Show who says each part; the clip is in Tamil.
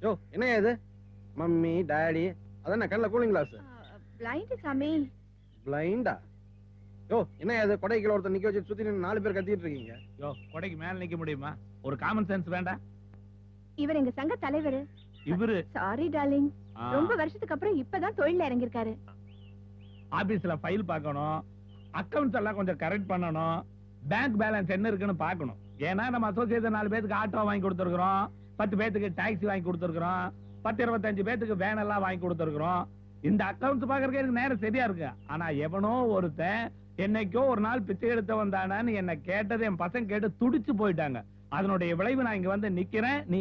Speaker 1: யோ என்ன இது மம்மி டாடி அதான் கண்ணுல கூலிங் கிளாஸ்
Speaker 2: பிளைண்ட் சாமி.
Speaker 1: பிளைண்டா? யோ என்ன இது கொடைக்குள்ள ஒருத்தர் நிக்க வச்சு சுத்தி நின்னு 4 பேர் கத்திட்டு இருக்கீங்க.
Speaker 3: யோ கொடைக்கு மேல நிக்க முடியுமா? ஒரு காமன் சென்ஸ் வேண்டாம்?
Speaker 2: இவர் எங்க சங்க தலைவர்.
Speaker 3: இவரு
Speaker 2: சாரி டார்லிங், ரொம்ப வருஷத்துக்கு அப்புறம் இப்பதான் தொழில இறங்கிருக்காரு.
Speaker 3: ஆபீஸ்ல ஃபைல் பார்க்கணும், அக்கவுண்ட்ஸ் எல்லாம் கொஞ்சம் கரெக்ட் பண்ணணும், பேங்க் பேலன்ஸ் என்ன இருக்குன்னு பார்க்கணும். ஏன்னா நம்ம அசோசியேஷன் 4 பேருக்கு ஆட்டோ வாங்கி கொடுத்துருக்கோம், 10 பேருக்கு டாக்ஸி வாங்கி கொடுத்துருக்கோம், 10-25 பேருக்கு வேன் எல்லாம் வாங்கி கொடுத்துருக்கோம். இந்த அக்கவுண்ட்ஸ் பாக்குறதுக்கு எனக்கு நேரம் சரியா இருக்கு. ஆனா எவனோ ஒருத்தன் என்னைக்கோ ஒரு நாள் பிச்சை எடுத்து வந்தானு என்ன கேட்டது என் பசங்க கேட்டு துடிச்சு போயிட்டாங்க. அதனுடைய விளைவு நான் இங்க வந்து நிக்கிறேன். நீ